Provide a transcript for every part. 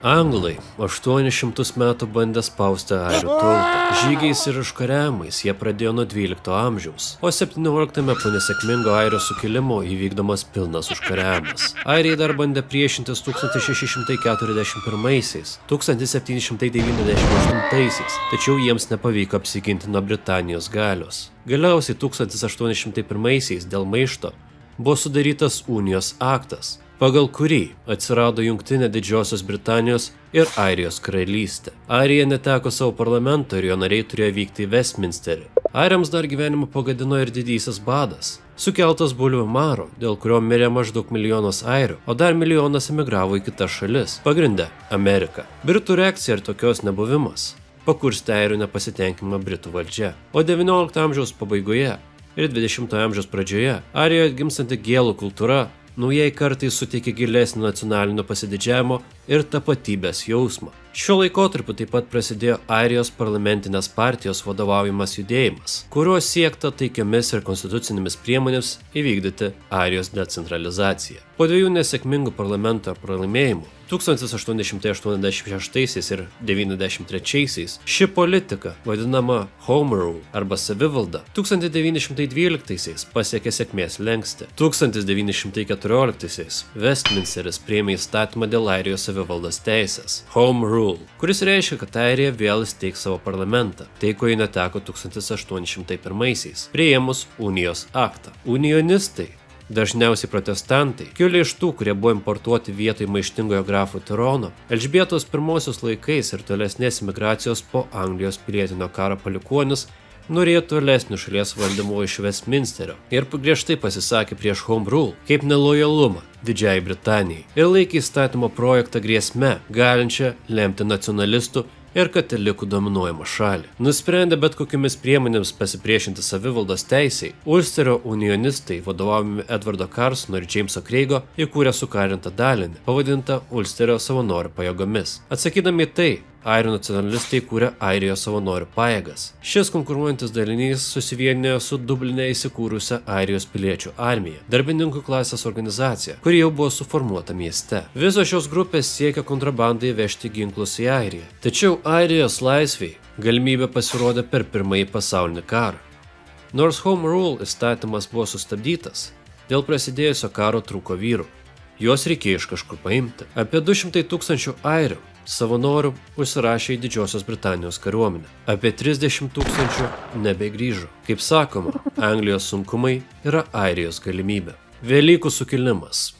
Anglai 800 metų bandė spausti airių tautą. Žygiais ir užkariavimais jie pradėjo nuo 12 amžiaus, o 17-ame po nesėkmingo airio sukilimo įvykdomas pilnas užkariavimas. Airiai dar bandė priešintis 1641-aisiais, 1798-aisiais, tačiau jiems nepavyko apsiginti nuo Britanijos galios. Galiausiai 1801-aisiais dėl maišto buvo sudarytas Unijos aktas, pagal kurį atsirado Jungtinė Didžiosios Britanijos ir Airijos karalystė. Airija neteko savo parlamento ir jo nariai turėjo vykti į Westminsterį. Airiams dar gyvenimą pagadino ir didysis badas, sukeltas bulvių maro, dėl kurio mirė maždaug milijonas airių, o dar milijonas emigravo į kitas šalis, pagrinde Ameriką. Britų reakcija ir tokios nebuvimas pakurstė airių nepasitenkinimą Britų valdžia. O 19 amžiaus pabaigoje ir 20 amžiaus pradžioje Airijoje atgimstanti gėlų kultūra naujai kartai suteikė gilesnį nacionalinio pasididžiavimo ir tapatybės jausmą. Šiuo laikotarpiu taip pat prasidėjo Airijos parlamentinės partijos vadovaujamas judėjimas, kuriuo siekta taikiomis ir konstitucinėmis priemonėmis įvykdyti Airijos decentralizaciją. Po dviejų nesėkmingų parlamento pralaimėjimų 1886 ir 93 ši politika, vadinama Home Rule arba savivalda, 1912 pasiekė sėkmės slenkstį. 1914 Westminsteris priėmė įstatymą dėl Airijos savivaldos teisės Home Rule, kuris reiškia, kad Airija vėl įsteigs savo parlamentą, tai ko ji neteko 1801 priėmus Unijos aktą. Unionistai, dažniausiai protestantai, kilę iš tų, kurie buvo importuoti vietoj maištingojo grafo Tirono, Elžbietos I laikais ir tolesnės imigracijos po Anglijos pilietinio karo palikuonis, norėjo tolesnio šalies valdymo iš Westminsterio ir griežtai pasisakė prieš Home Rule kaip nelojalumą Didžiajai Britanijai ir laikė įstatymo projektą grėsme, galinčią lemti nacionalistų ir katalikų dominuojamą šalį. Nusprendę bet kokiamis priemonėmis pasipriešinti savivaldos teisei, Ulsterio unionistai vadovaujami Edvardo Carsono ir Jameso Craigo įkūrė sukarintą dalinį, pavadintą Ulsterio savanorių pajėgomis. Atsakydami į tai, airių nacionalistai kūrė Airijos savanorių pajėgas. Šis konkuruojantis dalinys susivienijo su Dubline įsikūrusia Airijos piliečių armija, darbininkų klasės organizacija, kuri jau buvo suformuota mieste. Visos šios grupės siekia kontrabandai įvežti ginklus į Airiją. Tačiau Airijos laisvei galimybė pasirodė per Pirmąjį pasaulinį karą. Nors Home Rule įstatymas buvo sustabdytas, dėl prasidėjusio karo trūko vyrų. Juos reikėjo iš kažkur paimti. Apie 200 000 airių savanorių užsirašė į Didžiosios Britanijos kariuomenę. Apie 30 000 nebegrįžo. Kaip sakoma, Anglijos sunkumai yra Airijos galimybė. Velykų sukilimas.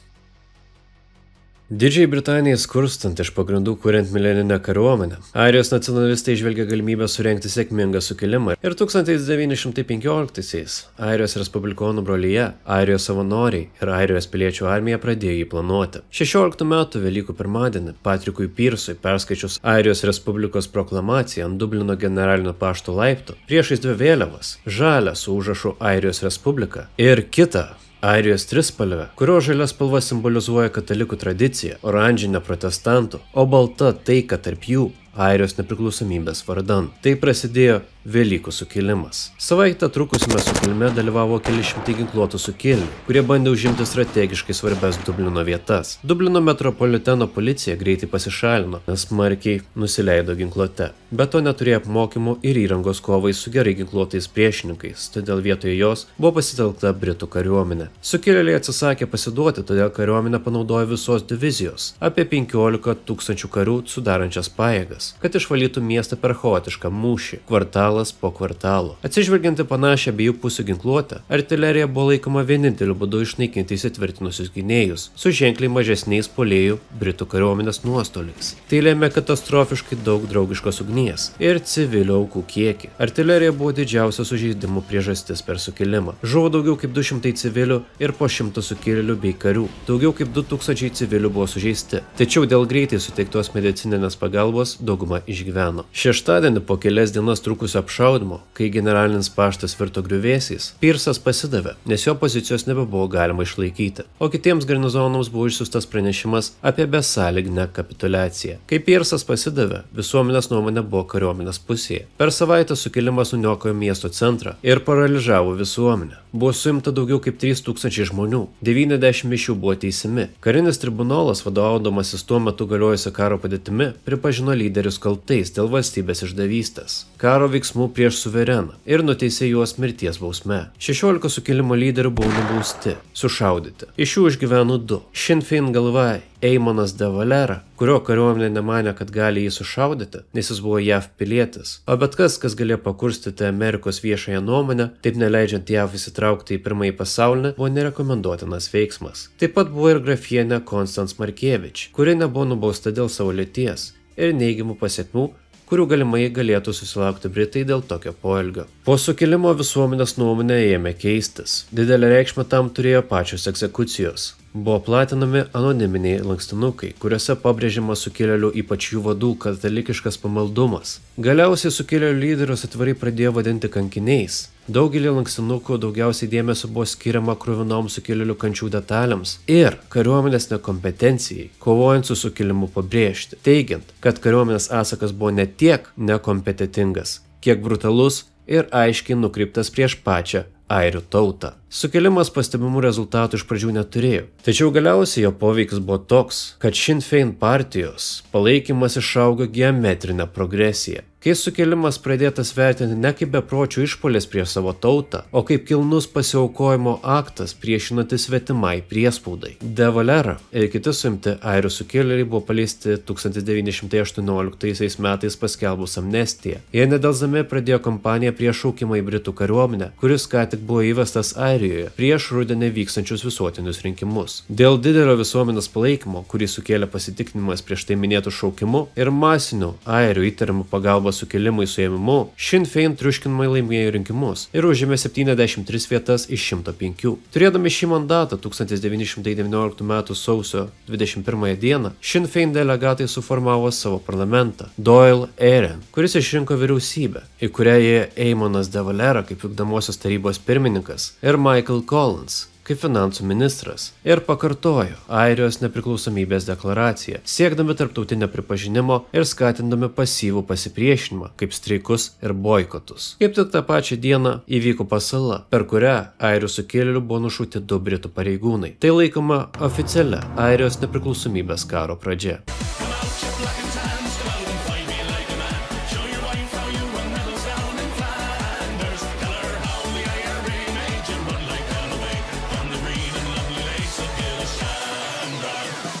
Didžiai Britanijai skurstant iš pagrindų kuriant mileninę kariuomenę, Airijos nacionalistai žvelgia galimybę surengti sėkmingą sukilimą ir 1915-aisiais Airijos respublikonų brolyje, Airijos savanoriai ir Airijos piliečių armija pradėjo jį planuoti. 16 metų Velykų pirmadienį Patrikui Pyrsui perskaičius Airijos Respublikos proklamaciją ant Dublino generalinio pašto laiptų, priešais dvi vėliavas, žalią su užrašu Airijos Respublika ir kitą Airijos trispalvę, kurio žalia spalva simbolizuoja katalikų tradiciją, oranžinę protestantų, o balta taiką tarp jų Airijos nepriklausomybės vardan. Tai prasidėjo Velykų sukilimas. Savaitę trukusiame sukilime dalyvavo keli šimtai ginkluotų sukilėlių, kurie bandė užimti strategiškai svarbias Dublino vietas. Dublino metropoliteno policija greitai pasišalino, nes smarkiai nusileido ginkluote. Be to neturėjo apmokymų ir įrangos kovai su gerai ginkluotais priešininkais, todėl vietoje jos buvo pasitelkta Britų kariuomenė. Sukilėliai atsisakė pasiduoti, todėl kariuomenė panaudojo visos divizijos, apie 15 000 karių sudarančias pajėgas, kad išvalytų miestą per chaotišką mūšį, kvartalą po kvartalo. Atsižvelgiant į panašią abiejų pusių ginkluotę, artilerija buvo laikoma vieninteliu būdu išnaikinti įsitvirtinusius gynėjus su ženkliai mažesniais puolėjų Britų kariuomenės nuostoliais. Tai lėmė katastrofiškai daug draugiškos ugnies ir civilių aukų kiekį. Artilerija buvo didžiausia sužeidimų priežastis per sukilimą. Žuvo daugiau kaip 200 civilių ir po 100 sukilėlių bei karių. Daugiau kaip 2000 civilių buvo sužeisti. Tačiau dėl greitai suteiktos medicininės pagalbos dauguma išgyveno. Šeštadienį po kelias dienas trukusio apšaudimo, kai generalinis paštas virto griuvėsiais, Pyrsas pasidavė, nes jo pozicijos nebebuvo galima išlaikyti, o kitiems garnizonams buvo išsiųstas pranešimas apie besąlyginę kapituliaciją. Kai Pyrsas pasidavė, visuomenės nuomonė buvo kariuomenės pusėje. Per savaitę sukilimas nuniokojo miesto centrą ir paralyžavo visuomenę. buvo suimta daugiau kaip 3000 žmonių, 90 iš jų buvo teisiami. Karinis tribunolas, vadovaudamasis tuo metu galiojusią karo padėtimi, pripažino lyderius kaltais dėl valstybės išdavystės, karo veiksmų prieš suvereną ir nuteisė juos mirties bausme. 16 sukilimo lyderių buvo nubausti, sušaudyti. Iš jų išgyveno 2. Sinn Féin galva Eamonas de Valera, kurio kariuomenė nemanė, kad gali jį sušaudyti, nes jis buvo JAV pilietis. O bet kas galėjo pakurstyti Amerikos viešąją nuomonę, taip neleidžiant JAV įsitraukti į Pirmąjį pasaulinį, buvo nerekomenduotinas veiksmas. Taip pat buvo ir grafienė Constance Markievicz, kuri nebuvo nubausta dėl savo lyties ir neigiamų pasekmių, kurių galimai galėtų susilaukti Britai dėl tokio poelgio. Po sukilimo visuomenės nuomonė ėmė keistis. Didelę reikšmę tam turėjo pačios egzekucijos. Buvo platinami anoniminiai lankstinukai, kuriuose pabrėžiamas sukilėlių, ypač jų vadų, katalikiškas pamaldumas. Galiausiai sukilėlių lyderius atvirai pradėjo vadinti kankiniais. Daugelį lankstinukų daugiausiai dėmesio buvo skiriama kruvinoms sukilėlių kančių detalėms ir kariuomenės nekompetencijai, kovojant su sukilimu pabrėžti, teigiant, kad kariuomenės atsakas buvo ne tiek nekompetentingas, kiek brutalus ir aiškiai nukreiptas prieš pačią airių tautą. Sukilimas pastebimų rezultatų iš pradžių neturėjo, tačiau galiausiai jo poveikis buvo toks, kad Sinn Féin partijos palaikymas išaugo geometrinę progresiją. Kai sukilimas pradėtas vertinti ne kaip bepročių išpuolis prieš savo tautą, o kaip kilnus pasiaukojimo aktas priešinantis svetimai priespaudai. De Valera ir kiti suimti airių sukilėliai buvo paleisti 1918 metais paskelbus amnestiją. Jie nedelsdami pradėjo kampaniją prieš šaukimą į Britų kariuomenę, kuris ką tik buvo įvestas Airijoje prieš rudenį vykstančius visuotinius rinkimus. Dėl didelio visuomenės palaikymo, kurį sukėlė pasitikinimas prieš tai minėtų šaukimų ir masinių airių įtariamų pagalbos sukilimui suėmimu, Sinn Féin triuškinamai laimėjo rinkimus ir užėmė 73 vietas iš 105. Turėdami šį mandatą 1919 m. sausio 21 d. Sinn Féin delegatai suformavo savo parlamentą Dáil Éireann, kuris išrinko vyriausybę, į kurią įėjo Eamonas de Valera kaip vykdomosios tarybos pirmininkas ir Michael Collins kaip finansų ministras, ir pakartojo Airijos nepriklausomybės deklaraciją, siekdami tarptautinio pripažinimo ir skatindami pasyvų pasipriešinimą, kaip streikus ir boikotus. Kaip tik tą pačią dieną įvyko pasala, per kurią airių sukilėlių buvo nušauti 2 britų pareigūnai. Tai laikoma oficialia Airijos nepriklausomybės karo pradžia.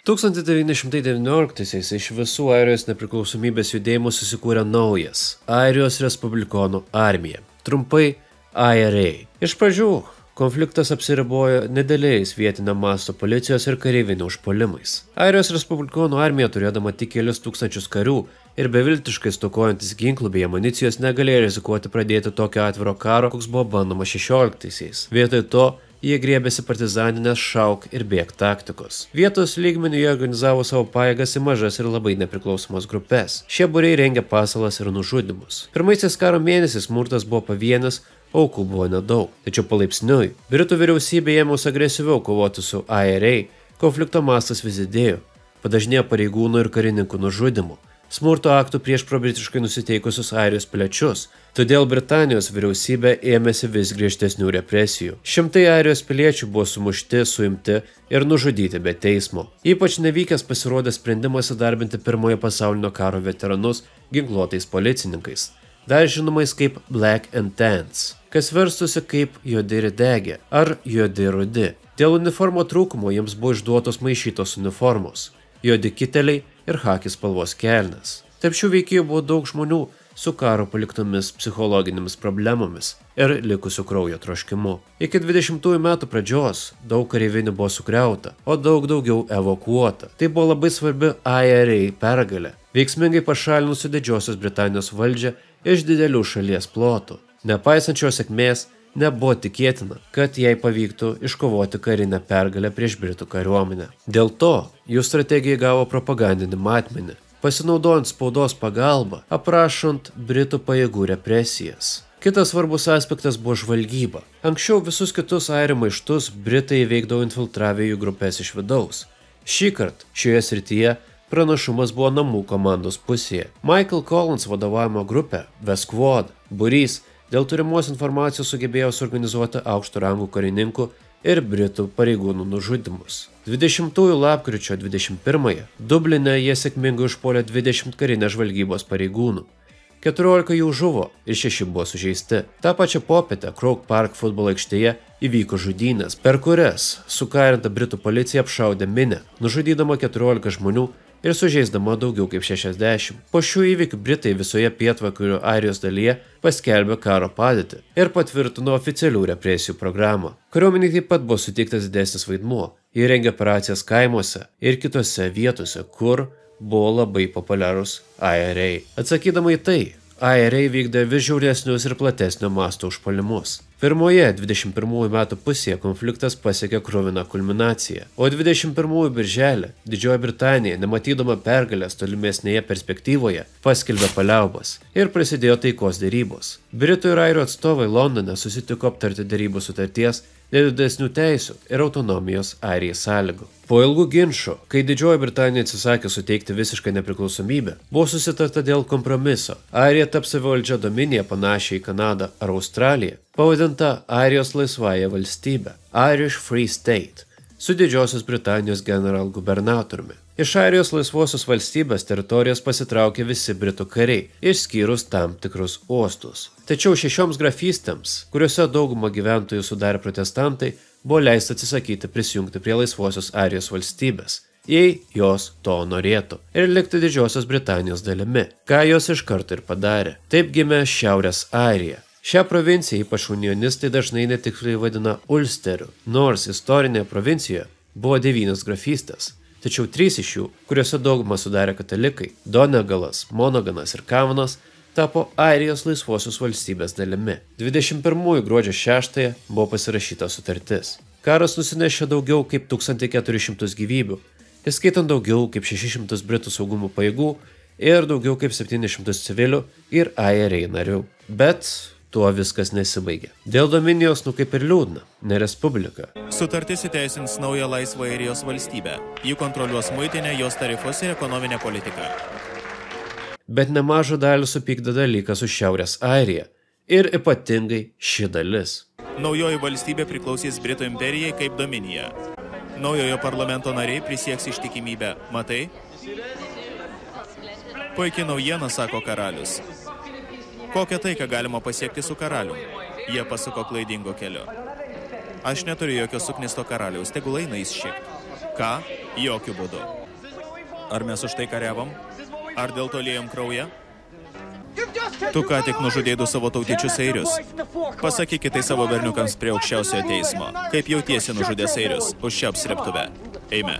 1919-aisiais iš visų Airijos nepriklausomybės judėjimų susikūrė naujas Airijos Respublikonų armija, trumpai IRA. Iš pradžių konfliktas apsiribojo nedideliais vietinio masto policijos ir kareivinių užpuolimais. Airijos Respublikonų armija, turėdama tik kelius tūkstančius karių ir beviltiškai stokojantis ginklų bei amunicijos, negalėjo rizikuoti pradėti tokio atviro karo, koks buvo bandoma 16-aisiais. Vietoj to jie griebėsi partizaninės šauk ir bėk taktikos. Vietos lygmeniu jie organizavo savo pajėgas į mažas ir labai nepriklausomas grupės. Šie būriai rengė pasalas ir nužudymus. Pirmaisiais karo mėnesiais smurtas buvo pavienis, aukų buvo nedaug. Tačiau palaipsniui Britų vyriausybė ėmėsi agresyviau kovoti su IRA, konflikto mastas vis didėjo, padažnėjo pareigūnų ir karininkų nužudymų, smurto aktų prieš probritiškai nusiteikusius Airijos piliečius, todėl Britanijos vyriausybė ėmėsi vis griežtesnių represijų. Šimtai Airijos piliečių buvo sumušti, suimti ir nužudyti be teismo. Ypač nevykęs pasirodė sprendimas įdarbinti Pirmojo pasaulinio karo veteranus ginkluotais policininkais, dar žinomais kaip Black and Tans, kas verstusi kaip juodi ir degė ar juodi rudi. Dėl uniformo trūkumo jiems buvo išduotos maišytos uniformos, juodi kiteliai ir chaki spalvos kelnes. Tarp šių veikėjų buvo daug žmonių su karo paliktomis psichologinėmis problemomis ir likusių kraujo troškimu. Iki 20-ųjų metų pradžios daug kareivinių buvo sugriauta, o daug daugiau evakuota. Tai buvo labai svarbi IRA pergalė, veiksmingai pašalinusi Didžiosios Britanijos valdžią iš didelių šalies plotų. Nepaisant šios sėkmės, nebuvo tikėtina, kad jai pavyktų iškovoti karinę pergalę prieš Britų kariuomenę. Dėl to jų strategija gavo propagandinį matmenį, pasinaudojant spaudos pagalbą, aprašant Britų pajėgų represijas. Kitas svarbus aspektas buvo žvalgyba. Anksčiau visus kitus airių maištus Britai įveikdavo infiltravę jų grupės iš vidaus. Šįkart šioje srityje pranašumas buvo namų komandos pusėje. Michael Collins vadovaujama grupė, The Squad, būrys, dėl turimos informacijos sugebėjo suorganizuoti aukšto rangų karininkų ir britų pareigūnų nužudymus. 20 lapkričio 21 Dubline jie sėkmingai užpuolė 20 karinės žvalgybos pareigūnų. 14 jų žuvo ir 6 buvo sužeisti. Ta pačia popietę Croke Park futbolo aikštėje įvyko žudynės, per kurias sukarinta britų policija apšaudė minią, nužudydama 14 žmonių ir sužeisdama daugiau kaip 60. Po šių įvykių Britai visoje pietvakarių Airijos dalyje paskelbė karo padėtį ir patvirtino oficialių represijų programą. Kariuomeniai taip pat buvo suteiktas didesnis vaidmuo. Jie rengė operacijas kaimuose ir kitose vietose, kur buvo labai populiarus IRA. Atsakydama į tai, IRA vykdė vis žiauresnius ir platesnio masto užpuolimus. Pirmoje 21 metų pusėje konfliktas pasiekė kruviną kulminaciją, o 21 birželį Didžioji Britanija, nematydama pergalės tolimesnėje perspektyvoje, paskelbė paliaubas ir prasidėjo taikos derybos. Britų ir airių atstovai Londone susitiko aptarti derybų sutarties dėl didesnių teisių ir autonomijos Airijai sąlygų. Po ilgų ginčų, kai Didžioji Britanija atsisakė suteikti visišką nepriklausomybę, buvo susitarta dėl kompromiso. Airija taps savivaldžia dominija panašiai į Kanadą ar Australiją, pavadinta Airijos laisvąja valstybė Irish Free State su Didžiosios Britanijos generalgubernatoriumi. Iš Airijos laisvosios valstybės teritorijos pasitraukė visi britų kariai, išskyrus tam tikrus uostus. Tačiau 6 grafystėms, kuriuose daugumą gyventojų sudarė protestantai, buvo leista atsisakyti prisijungti prie laisvosios Airijos valstybės, jei jos to norėtų, ir likti Didžiosios Britanijos dalimi, ką jos iš karto ir padarė. Taip gimė Šiaurės Airija. Šią provinciją ypač unionistai dažnai netiksliai vadina Ulsteriu, nors istorinėje provincijoje buvo 9 grafystės. Tačiau 3 iš jų, kuriuose daugumą sudarė katalikai, Donegalas, Monaganas ir Kavanas, tapo Airijos laisvosios valstybės dalimi. 21 gruodžio 6 buvo pasirašyta sutartis. Karas nusinešė daugiau kaip 1400 gyvybių, įskaitant daugiau kaip 600 britų saugumo pajėgų ir daugiau kaip 700 civilių ir IRA narių. Bet tuo viskas nesibaigė. Dėl dominijos, kaip ir liūdna, ne respublika. Sutartis įteisins naują laisvą Airijos valstybę. Ji kontroliuos muitinę, jos tarifus ir ekonominę politiką. Bet nemažą dalį supykdė dalykas su Šiaurės Airija ir ypatingai ši dalis. Naujoji valstybė priklausys Britų imperijai kaip dominija. Naujojo parlamento nariai prisieks ištikimybę. Matai? Puikiai naujiena, sako karalius. Kokią taiką galima pasiekti su karalium? Jie pasuko klaidingo keliu. Aš neturiu jokio suknisto karaliaus, tegul eina jis šiek. Ką? Jokių būdų. Ar mes už tai kariavom? Ar dėl to liejom kraują? Tu ką tik nužudėjai 2 savo tautiečius airius. Pasakykite tai savo berniukams prie aukščiausiojo teismo. Kaip jautiesi nužudęs airius už šią apsireptuvę? Eime.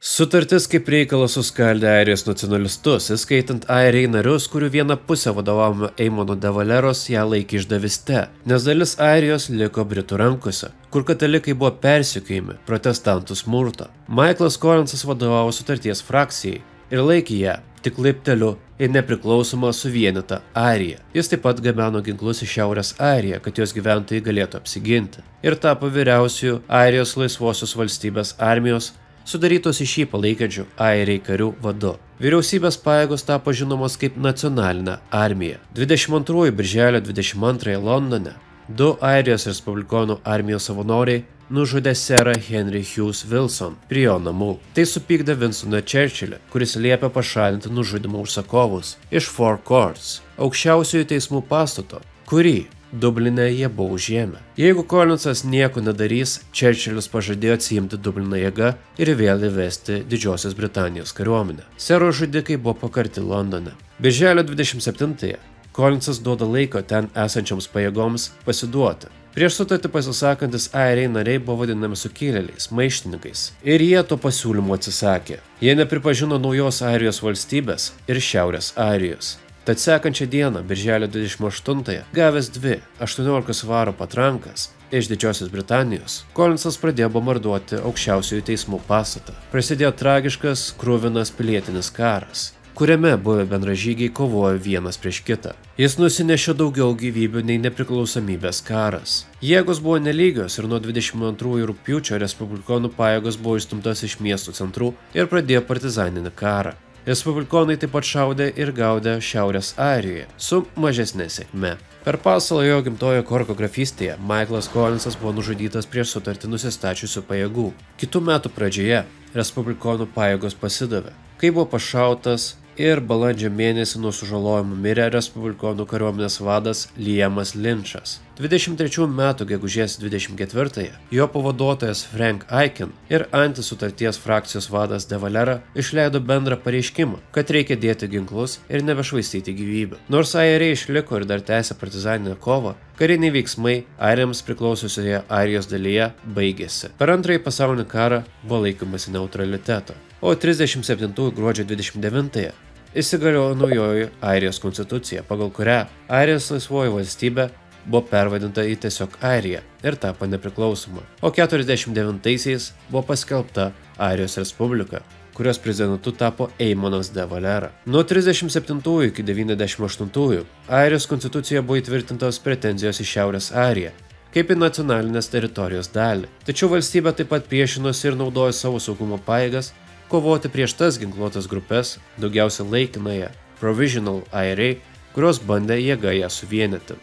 Sutartis kaip reikalas suskaldė Airijos nacionalistus, įskaitant IRA narius, kurių viena pusė vadovavimo Eimono de Valeros ją laikė išdavyste, nes dalis Airijos liko Britų rankose, kur katalikai buvo persekiojami protestantų smurto. Michaelas Collinsas vadovavo sutarties frakcijai ir laikė ją tik laipteliu į nepriklausomą suvienytą Airiją. Jis taip pat gabeno ginklus į Šiaurės Airiją, kad jos gyventojai galėtų apsiginti, ir tapo vyriausiųjų Airijos laisvosios valstybės armijos sudarytos iš jį palaikančių IRA karių vadu. Vyriausybės pajėgos tapo žinomos kaip nacionalinė armija. 22 birželio 22 Londone 2 Airijos respublikonų armijos savanoriai nužudė serą Henry Hughes Wilson prie jo namų. Tai supykdė Winstoną Churchillį, kuris liepė pašalinti nužudymo užsakovus iš Four Courts, aukščiausiųjų teismų pastato, kurį Dubline jie buvo užėmę. Jeigu Collinsas nieko nedarys, Churchillis pažadėjo atsiimti Dubliną jėga ir vėl įvesti Didžiosios Britanijos kariuomenę. Sero žudikai buvo pakarti Londone. Birželio 27-ąją Collinsas duoda laiko ten esančioms pajėgoms pasiduoti. Prieš sutartį pasisakantis IRA nariai buvo vadinami sukilėliais, maištininkais, ir jie to pasiūlymo atsisakė. Jie nepripažino naujos Airijos valstybės ir Šiaurės Airijos. Tad sekančią dieną, birželio 28-ąją, gavęs 2 18 svarų patrankas iš Didžiosios Britanijos, Collinsas pradėjo bombarduoti aukščiausiųjų teismų pastatą. Prasidėjo tragiškas, kruvinas pilietinis karas, kuriame buvę bendražygiai kovojo vienas prieš kitą. Jis nusinešė daugiau gyvybių nei nepriklausomybės karas. Jėgos buvo nelygios ir nuo 22 rugpjūčio respublikonų pajėgos buvo išstumtos iš miestų centrų ir pradėjo partizaninį karą. Respublikonai taip pat šaudė ir gaudė Šiaurės Airijoje, su mažesnė sėkme. Per pasalą jo gimtojo Korko grafystėje Michaelas Collinsas buvo nužudytas prieš sutartį nusistačiusių pajėgų. Kitų metų pradžioje respublikonų pajėgos pasidavė, kai buvo pašautas ir balandžio mėnesį nuo sužalojimų mirė respublikonų kariuomenės vadas Liamas Lynchas. 23 metų gegužės 24-ąją jo pavaduotojas Frank Aiken ir antisutarties frakcijos vadas De Valera išleido bendrą pareiškimą, kad reikia dėti ginklus ir nebešvaistyti gyvybių. Nors IRA išliko ir dar tęsė partizaninę kovą, kariniai veiksmai airiams priklausiusioje Airijos dalyje baigėsi. Per Antrąjį pasaulinį karą buvo laikomasi neutraliteto, o 37 gruodžio 29-ąją įsigaliojo naujoji Airijos konstitucija, pagal kurią Airijos laisvoji valstybė buvo pervadinta į tiesiog Airiją ir tapo nepriklausoma, o 49-aisiais buvo paskelbta Airijos Respublika, kurios prezidentu tapo Eamonas De Valera. Nuo 37 iki 98 Airijos konstitucijoje buvo įtvirtintos pretenzijos į Šiaurės Airiją, kaip į nacionalinės teritorijos dalį. Tačiau valstybė taip pat priešinosi ir naudojo savo saugumo pajėgas kovoti prieš tas ginkluotas grupės, daugiausia laikinąją Provisional IRA, kurios bandė jėga ją suvienyti.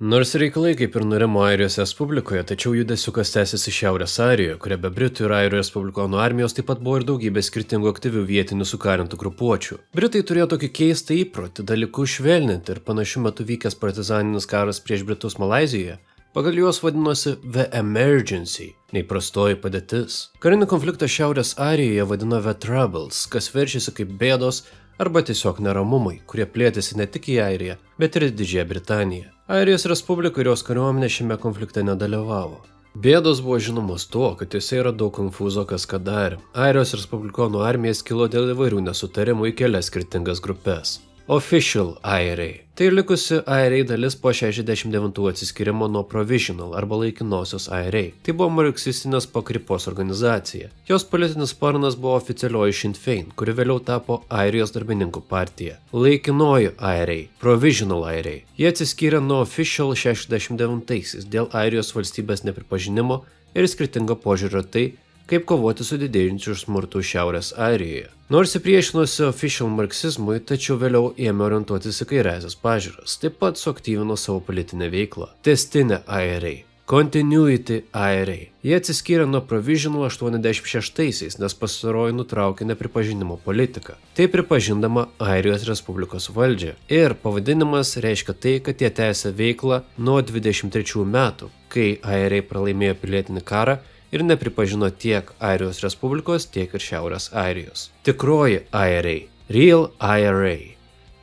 Nors reikalai kaip ir nurimo Airijos Respublikoje, tačiau judesiukas tęsiasi Šiaurės Airijoje, kuria be Britų ir Airių Respublikonų armijos taip pat buvo ir daugybė skirtingų aktyvių vietinių sukarintų grupuočių. Britai turėjo tokį keistą įprotį dalykus švelninti ir panašiu metu vykęs partizaninis karas prieš Britus Malaizijoje pagal juos vadinosi The Emergency, neįprastoji padėtis. Karinį konfliktą Šiaurės Airijoje vadino The Troubles, kas verčiasi kaip bėdos arba tiesiog neramumai, kurie plėtėsi ne tik į Airiją, bet ir į Didžiąją Britaniją. Airijos Respublika ir jos kariuomenė šiame konflikte nedalyvavo. Bėdos buvo žinomos tuo, kad jose yra daug konfuzo, kas ką darė. Airijos Respublikonų armija skilo dėl įvairių nesutarimų į kelias skirtingas grupės. Official IRA. Tai likusi IRA dalis po 69 atsiskirimo nuo Provisional arba laikinosios IRA. Tai buvo marksistinės pakraipos organizacija. Jos politinis sparnas buvo oficialioji Sinn Féin, kuri vėliau tapo Airijos darbininkų partija. Laikinoji IRA, Provisional IRA. Jie atsiskyrė nuo Official 69-aisiais dėl Airijos valstybės nepripažinimo ir skirtingo požiūrio tai, kaip kovoti su didėjančiu smurtu Šiaurės Airijoje. Nors įpriešinosi Official marksizmui, tačiau vėliau ėmė orientuotis į kairiąsias pažiūras, taip pat suaktyvino savo politinę veiklą. Tęstinė IRA. Continuity IRA. Jie atsiskyrė nuo Provisional 86-aisiais, nes pastaroji nutraukė nepripažinimo politiką. Tai pripažindama Airijos Respublikos valdžią. Ir pavadinimas reiškia tai, kad jie tęsė veiklą nuo 23 metų, kai IRA pralaimėjo pilietinį karą ir nepripažino tiek Airijos Respublikos, tiek ir Šiaurės Airijos. Tikroji IRA. Real IRA.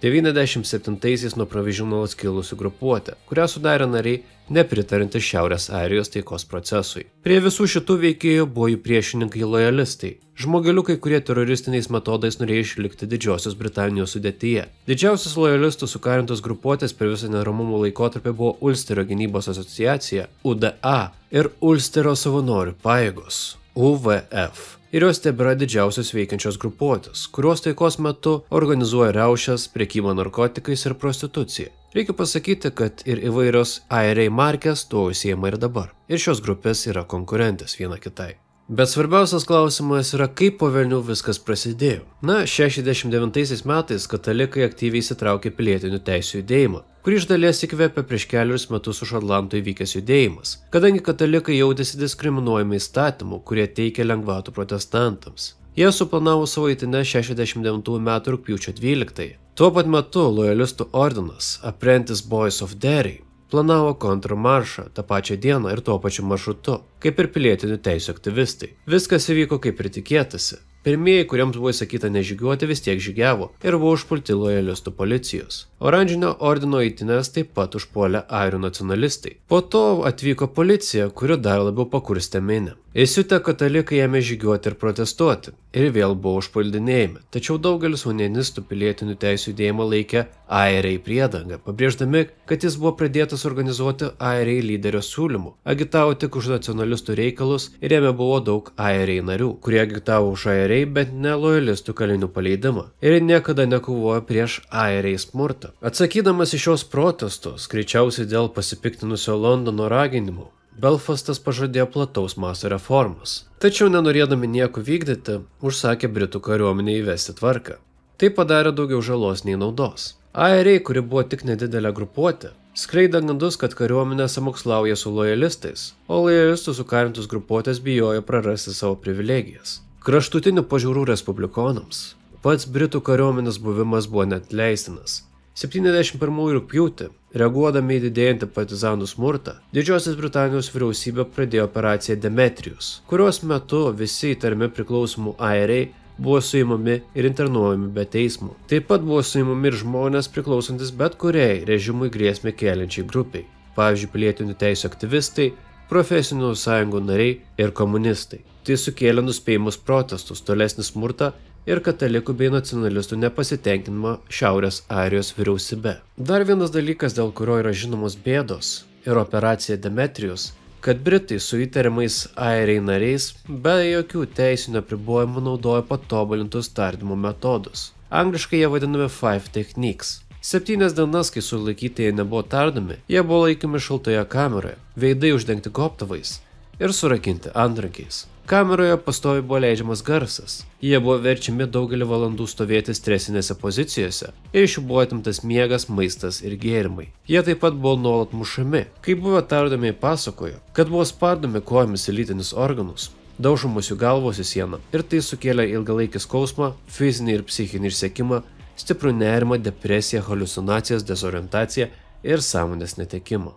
97-aisiais nuo Provisional skilusi grupuotė, kurią sudarė nariai nepritarinti Šiaurės Airijos taikos procesui. Prie visų šitų veikėjų buvo jų priešininkai lojalistai, žmogeliukai, kurie teroristiniais metodais norėjo išlikti Didžiosios Britanijos sudėtyje. Didžiausias lojalistų sukarintos grupuotės per visą neramumų laikotarpį buvo Ulsterio gynybos asociacija UDA ir Ulsterio savanorių pajėgos UVF. Ir jos tebėra didžiausios veikiančios grupuotės, kurios taikos metu organizuoja riaušes, prekybą narkotikais ir prostituciją. Reikia pasakyti, kad ir įvairios IRA markės tuo užsiema ir dabar. Ir šios grupės yra konkurentės viena kitai. Bet svarbiausias klausimas yra, kaip po velnių viskas prasidėjo. 69 metais katalikai aktyviai įsitraukė pilietinių teisių judėjimą, kurį iš dalies įkvėpė prieš kelius metus už Atlanto įvykęs judėjimas, kadangi katalikai jautėsi diskriminuojami įstatymų, kurie teikė lengvatų protestantams. Jie suplanavo savo eitynes 69 metų rugpjūčio 12. Tuo pat metu lojalistų ordinas Apprentice Boys of Derry planavo kontrmaršą tą pačią dieną ir tuo pačiu maršrutu, kaip ir pilietinių teisių aktyvistai. Viskas įvyko kaip ir tikėtasi. Pirmieji, kuriems buvo įsakyta nežygiuoti, vis tiek žygiavo ir buvo užpulti lojalistų policijos. Oranžinio ordino eitynes taip pat užpuolė airių nacionalistai. Po to atvyko policija, kuri dar labiau pakurstė minią. Įsiutę katalikai ėmė žygiuoti ir protestuoti, ir vėl buvo užpuldinėjami, tačiau daugelis unionistų pilietinių teisių judėjimą laikė IRA priedangą, pabrėždami, kad jis buvo pradėtas organizuoti IRA lyderio siūlymų, agitavo tik už nacionalistų reikalus ir jame buvo daug IRA narių, kurie agitavo už IRA, bet ne lojalistų kalinių paleidimą, ir niekada nekovojo prieš IRA smurtą. Atsakydamas į šios protestus, greičiausiai dėl pasipiktinusio Londono raginimų, Belfastas pažadėjo plataus masto reformas. Tačiau nenorėdami nieko vykdyti, užsakė Britų kariuomenę įvesti tvarką. Tai padarė daugiau žalos nei naudos. IRA, kuri buvo tik nedidelė grupuotė, skraidė gandus, kad kariuomenė sąmokslauja su lojalistais, o lojalistų sukarintus grupuotės bijojo prarasti savo privilegijas. Kraštutinių pažiūrų respublikonams pats Britų kariuomenės buvimas buvo net leistinas. 71 rugpjūtį, reaguodami į didėjantį partizanų smurtą, Didžiosios Britanijos vyriausybė pradėjo operaciją Demetrius, kurios metu visi įtariami priklausomų IRA buvo suimami ir internuojami be teismų. Taip pat buvo suimami ir žmonės priklausantis bet kuriai režimui grėsmę keliančiai grupiai, pavyzdžiui, pilietinių teisių aktyvistai, profesinių sąjungų nariai ir komunistai. Tai sukėlė nuspėjimus protestus, tolesnį smurtą ir katalikų bei nacionalistų nepasitenkinimą Šiaurės Airijos vyriausybe. Dar vienas dalykas, dėl kurio yra žinomos bėdos ir operacija Demetrius, kad Britai su įtariamais IRA nariais be jokių teisinių apribojimų naudoja patobulintus tardymo metodus. Angliškai jie vadinami 5 techniques. 7 dienas, kai sulaikytieji nebuvo tardomi, jie buvo laikomi šaltoje kameroje, veidai uždengti gobtuvais ir surakinti antrankiais. Kameroje pastoviai buvo leidžiamas garsas. Jie buvo verčiami daugelį valandų stovėti stresinėse pozicijose ir iš jų buvo atimtas miegas, maistas ir gėrimai. Jie taip pat buvo nuolat mušami. Kai buvo tardomi pasakojo, kad buvo spardomi kojomis į lytinius organus, daužomus jų galvos į sieną ir tai sukėlė ilgalaikį skausmą, fizinį ir psichinį išsekimą, stiprų nerimą, depresiją, haliucinacijas, dezorientaciją ir sąmonės netekimą.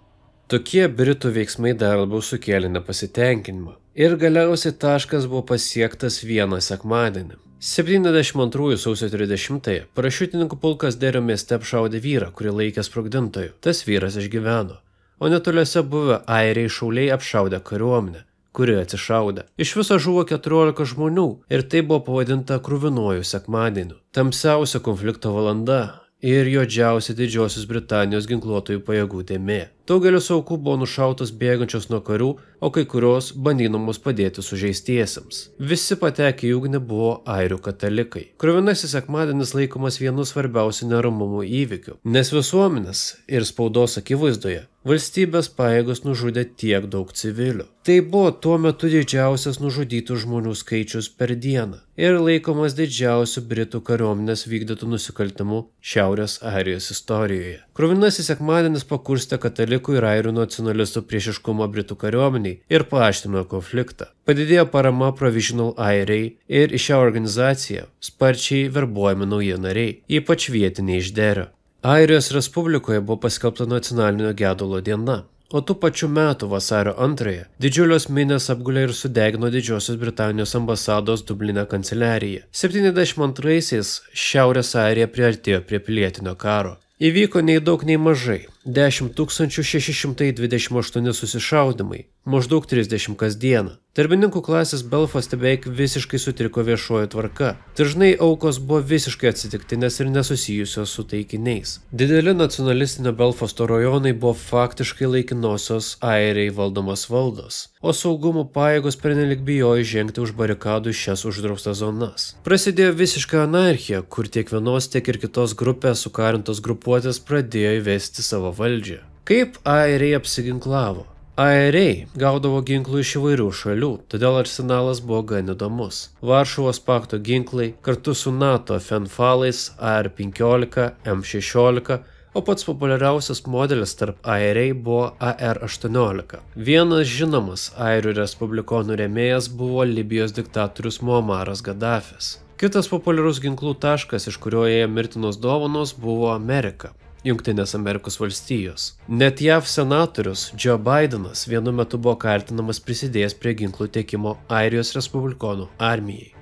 Tokie Britų veiksmai dar labiau sukėlė nepasitenkinimą. Ir galiausiai taškas buvo pasiektas vieną sekmadienį. 72 sausio 30-ąją parašiutininkų pulkas Derio mieste apšaudė vyrą, kurį laikė sprogdintoju. Tas vyras išgyveno, o netoliuose buvę airiai šauliai apšaudė kariuomenę, kuri atsišaudė. Iš viso žuvo 14 žmonių ir tai buvo pavadinta kruvinuoju sekmadieniu. Tamsiausia konflikto valanda ir juodžiausia Didžiosios Britanijos ginkluotojų pajėgų dėmė. Daugelis aukų buvo nušautos bėgančios nuo karių, o kai kurios bandydamos padėti sužeistiesiems. Visi patekę į ugnį buvo airių katalikai. Kruvinasis sekmadienis laikomas vienu svarbiausių neramumų įvykių, nes visuomenės ir spaudos akivaizdoje valstybės pajėgos nužudė tiek daug civilių. Tai buvo tuo metu didžiausias nužudytų žmonių skaičius per dieną ir laikomas didžiausiu Britų kariuomenės vykdytų nusikaltimų Šiaurės Airijos istorijoje. Kruvinasis sekmadienis pakurstė katalikų ir airių nacionalistų priešiškumą Britų kariuomeniai ir paaštrino konfliktą. Padidėjo parama Provisional IRA ir į šią organizaciją sparčiai verbuojami nauji nariai, ypač vietiniai iš Derio. Airijos Respublikoje buvo paskelbta nacionalinio gedulo diena, o tų pačių metų vasario 2-ąją didžiulios minios apgulė ir sudegino Didžiosios Britanijos ambasados Dubline kanceliariją. 72-aisiais Šiaurės Airija priartėjo prie pilietinio karo. Įvyko nei daug nei mažai – 10 628 susišaudymai, maždaug 30 kasdieną. Darbininkų klasės Belfaste beveik visiškai sutriko viešoji tvarka. Dažnai aukos buvo visiškai atsitiktinės ir nesusijusios su taikiniais. Dideli nacionalistinio Belfasto rajonai buvo faktiškai laikinosios airiai valdomos valdos, o saugumo pajėgos pernelik bijojo žengti už barikadų šias uždraustas zonas. Prasidėjo visiška anarchija, kur tiek vienos, tiek ir kitos grupės sukarintos grupuotės pradėjo įvesti savo valdžią. Kaip airiai apsiginklavo? IRA gaudavo ginklų iš įvairių šalių, todėl arsenalas buvo gan įdomus. Varšuvos pakto ginklai kartu su NATO Fenfalais AR-15, M16, o pats populiariausias modelis tarp IRA buvo AR-18. Vienas žinomas airių respublikonų rėmėjas buvo Libijos diktatorius Muamaras Gaddafis. Kitas populiarus ginklų taškas, iš kurio ėjo mirtinos dovanos, buvo Amerika. Jungtinės Amerikos valstijos. Net JAV senatorius Joe Bidenas vienu metu buvo kaltinamas prisidėjęs prie ginklų tiekimo Airijos respublikonų armijai.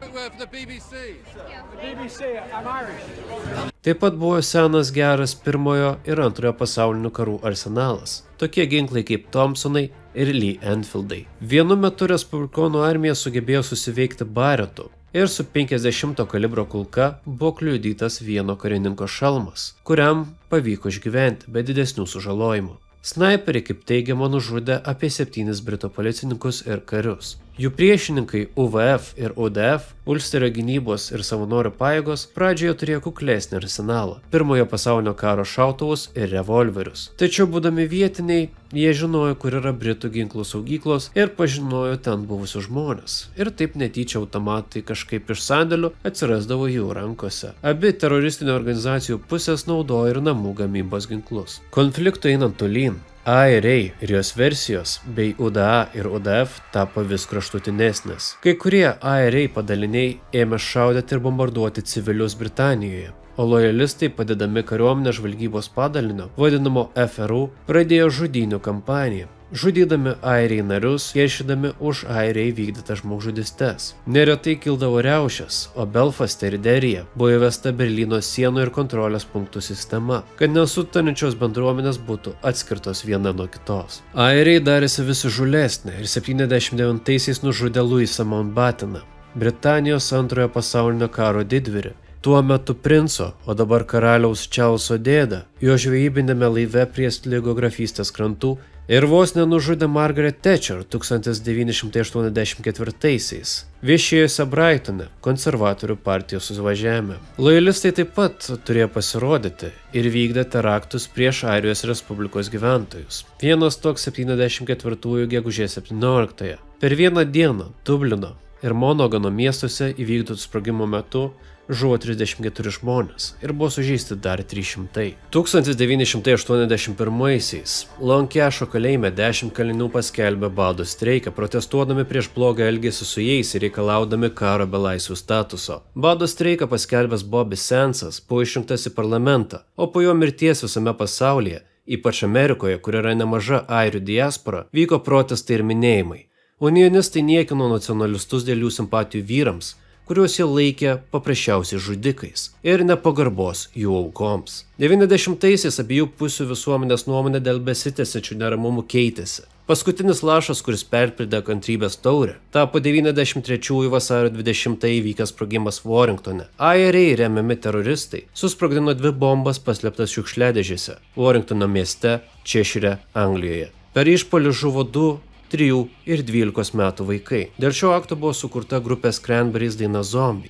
Taip pat buvo senas geras Pirmojo ir Antrojo pasaulinių karų arsenalas, tokie ginklai kaip Thompsonai ir Lee Enfieldai. Vienu metu respublikonų armija sugebėjo susiveikti Baretu, ir su 50 kalibro kulka buvo kliudytas vieno karininko šalmas, kuriam pavyko išgyventi be didesnių sužalojimų. Snaiperiai, kaip teigiama, nužudė apie 7 Britų policininkus ir karius. Jų priešininkai UVF ir UDF, Ulsterio gynybos ir savanorių pajėgos, pradžioje turėjo kuklesnį arsenalą, pirmojo pasaulinio karo šautuvus ir revolverius. Tačiau būdami vietiniai, jie žinojo, kur yra Britų ginklų saugyklos ir pažinojo ten buvusius žmonės. Ir taip netyčia automatai kažkaip iš sandėlių atsirasdavo jų rankose. Abi teroristinių organizacijų pusės naudojo ir namų gamybos ginklus. Konfliktui einant tolyn, IRA ir jos versijos bei UDA ir UDF tapo vis kraštutinesnės. Kai kurie IRA padaliniai ėmė šaudyti ir bombarduoti civilius Britanijoje, o lojalistai padedami kariuomenės žvalgybos padalinio, vadinamo FRU, pradėjo žudynių kampaniją, žudydami IRA narius, keršydami už IRA vykdytas žmogžudystes. Neretai kildavo riaušės, o Belfaste ir Deryje buvo įvesta Berlyno sienų ir kontrolės punktų sistema, kad nesutarinčios bendruomenės būtų atskirtos viena nuo kitos. IRA darėsi vis įžūlesnė ir 79-aisiais nužudė Louisą Mountbatteną, Britanijos antrojo pasaulinio karo didvyrį, tuo metu princo, o dabar karaliaus Čarlzo dėdą, jo žvejybinėme laive prie sligografystės krantų ir vos nenužudė Margaret Thatcher 1984-aisiais, viešėjusią Brightone, konservatorių partijos suvažiavime. Lojalistai taip pat turėjo pasirodyti ir vykdė teraktus prieš Airijos Respublikos gyventojus. Vienas toks 74 gegužės 17. Per vieną dieną Dublino ir Monogano miestuose įvykdytų sprogimo metu žuvo 34 žmonės ir buvo sužeisti dar 300. 1981-aisiais Lonkešo kalėjime 10 kalinių paskelbė bado streiką, protestuodami prieš blogą elgesį su jais ir reikalaudami karo belaisvių statuso. Bado streiką paskelbęs Bobby Sandsas buvo išrinktas į parlamentą, o po jo mirties visame pasaulyje, ypač Amerikoje, kur yra nemaža airių diaspora, vyko protestai ir minėjimai. Unionistai niekino nacionalistus dėl jų simpatijų vyrams, kuriuos jie laikė paprasčiausiai žudikais ir nepagarbos jų aukoms. 90-aisiais abiejų pusių visuomenės nuomonė dėl besitęsiančių neramumų keitėsi. Paskutinis lašas, kuris perpildė kantrybės taurę, tapo 93 vasario 20 įvykęs sprogimas Warringtone. IRA remiami teroristai susprogdino 2 bombas paslėptas šiukšliadėžėse Warringtono mieste, Češire, Anglijoje. Per išpuolį žuvo 2, 3 ir 12 metų vaikai. Dėl šio akto buvo sukurta grupės Cranberries daina Zombie.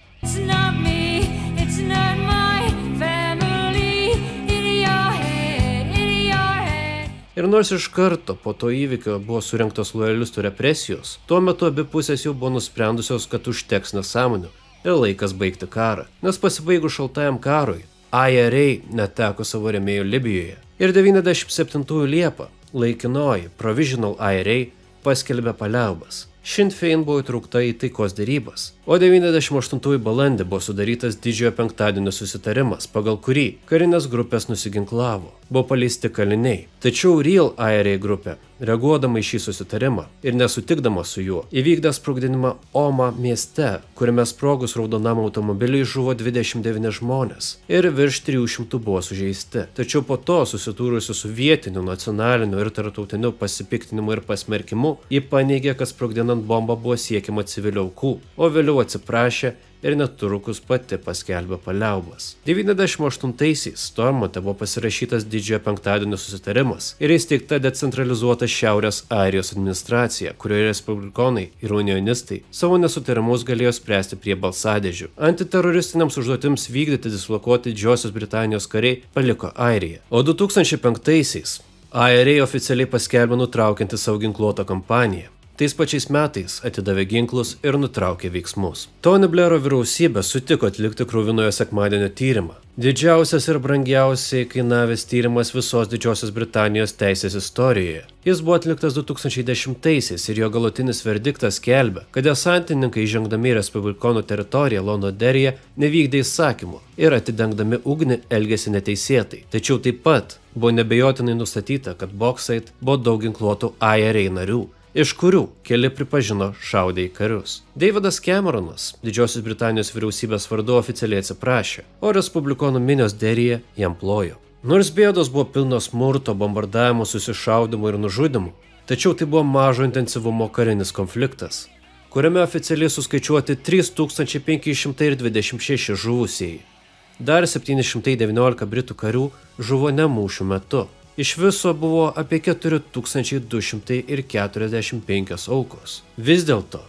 Ir nors iš karto po to įvykio buvo surengtos lojalistų represijos, tuo metu abi pusės jau buvo nusprendusios, kad užteks nesąmonių ir laikas baigti karą. Nes pasibaigus šaltajam karui, IRA neteko savo rėmėjų Libijoje. Ir 97 Liepą laikinoji Provisional IRA paskelbė paliaubas. Sinn Féin buvo įtraukta į taikos derybas, o 98 balandį buvo sudarytas Didžiojo penktadienio susitarimas, pagal kurį karinės grupės nusiginklavo, buvo paleisti kaliniai. Tačiau Real IRA grupė, reaguodama į šį susitarimą ir nesutikdama su juo, įvykdė sprogdinimą Oma mieste, kuriame sprogus raudonam automobiliui žuvo 29 žmonės ir virš 300 buvo sužeisti. Tačiau po to, susitūrusi su vietiniu, nacionaliniu ir tarptautiniu pasipiktinimu ir pasmerkimu, ji paneigė, kad sprogdinant bombą buvo siekiama civilių aukų, o vėliau atsiprašė ir netrukus pati paskelbė paliaubas. 98-aisiais Stormonte buvo pasirašytas Didžiojo penktadienio susitarimas ir įsteigta decentralizuota Šiaurės Airijos administracija, kurioje respublikonai ir unionistai savo nesutarimus galėjo spręsti prie balsadėžių. Antiteroristiniams užduotims vykdyti dislokuoti Didžiosios Britanijos kariai paliko Airiją. O 2005-aisiais IRA oficialiai paskelbė nutraukianti savo ginkluotą kampaniją. Tais pačiais metais atidavė ginklus ir nutraukė veiksmus. Tony Blairo vyriausybė sutiko atlikti kruvinojo sekmadienio tyrimą. Didžiausias ir brangiausiai kainavęs tyrimas visos Didžiosios Britanijos teisės istorijoje. Jis buvo atliktas 2010-aisiais ir jo galutinis verdiktas skelbė, kad desantininkai įžengdami į respublikonų teritoriją Londoneryje nevykdė įsakymų ir atidengdami ugnį elgėsi neteisėtai. Tačiau taip pat buvo nebejotinai nustatyta, kad Boxite buvo daug ginkluotų IRA narių, iš kurių keli pripažino šaudę į karius. Davidas Cameronas Didžiosios Britanijos vyriausybės vardu oficialiai atsiprašė, o respublikonų minios Deryje jam plojo. Nors bėdos buvo pilnos smurto, bombardavimų, susišaudimų ir nužudimų, tačiau tai buvo mažo intensyvumo karinis konfliktas, kuriame oficialiai suskaičiuoti 3526 žuvusieji. Dar 719 britų karių žuvo ne mūšių metu. Iš viso buvo apie 4245 aukos. Vis dėlto,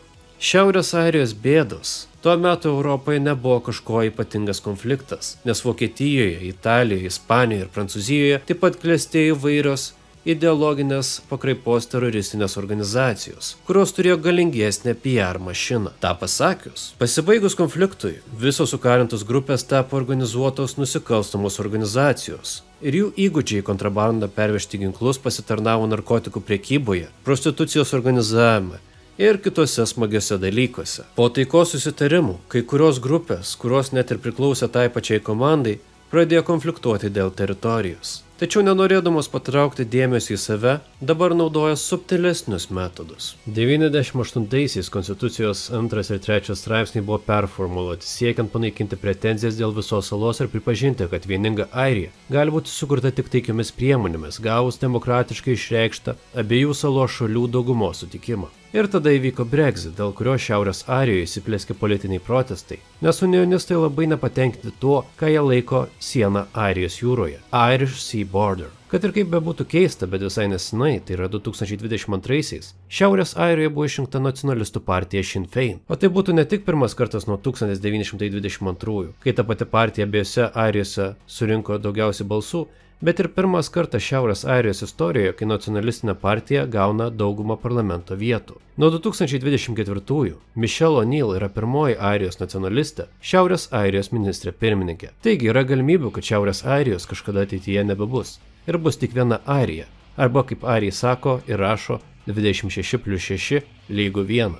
Šiaurės Airijos bėdos. Tuo metu Europoje nebuvo kažko ypatingas konfliktas, nes Vokietijoje, Italijoje, Ispanijoje ir Prancūzijoje taip pat klestėjo įvairios ideologinės pakraipos teroristinės organizacijos, kurios turėjo galingesnę PR mašiną. Ta pasakius, pasibaigus konfliktui, visos sukarintos grupės tapo organizuotos nusikalstamos organizacijos. Ir jų įgūdžiai kontrabandą pervežti ginklus pasitarnavo narkotikų prekyboje, prostitucijos organizavime ir kitose smagiose dalykuose. Po taikos susitarimų, kai kurios grupės, kurios net ir priklausė tai pačiai komandai, pradėjo konfliktuoti dėl teritorijos. Tačiau nenorėdamos patraukti dėmesį į save, dabar naudoja subtilesnius metodus. 98-aisiais Konstitucijos 2 ir 3 straipsniai buvo performuluoti, siekiant panaikinti pretenzijas dėl visos salos ir pripažinti, kad vieninga Airija gali būti sukurta tik taikiomis priemonėmis, gavus demokratiškai išreikštą abiejų salos šalių daugumos sutikimą. Ir tada įvyko Brexit, dėl kurio Šiaurės Airijoje įsiplėskė politiniai protestai, nes unionistai labai nepatenkinti tuo, ką jie laiko siena Airijos jūroje – Irish Sea Border. Kad ir kaip bebūtų keista, bet visai nesenai, tai yra 2022-aisiais, Šiaurės Airijoje buvo išrinkta nacionalistų partija Sinn Féin. O tai būtų ne tik pirmas kartas nuo 1922, kai ta pati partija abiejose Airijose surinko daugiausiai balsų, bet ir pirmas kartas Šiaurės Airijos istorijoje, kai nacionalistinė partija gauna daugumą parlamento vietų. Nuo 2024-ųjų Michelle O'Neill yra pirmoji Airijos nacionalistė, Šiaurės Airijos ministrė pirmininkė. Taigi yra galimybių, kad Šiaurės Airijos kažkada ateityje nebebus. Ir bus tik viena Airija. Arba kaip airiai sako ir rašo 26+6 = 1.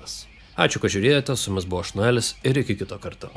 Ačiū, kad žiūrėjote, su jumis buvo Šnuelis ir iki kito karto.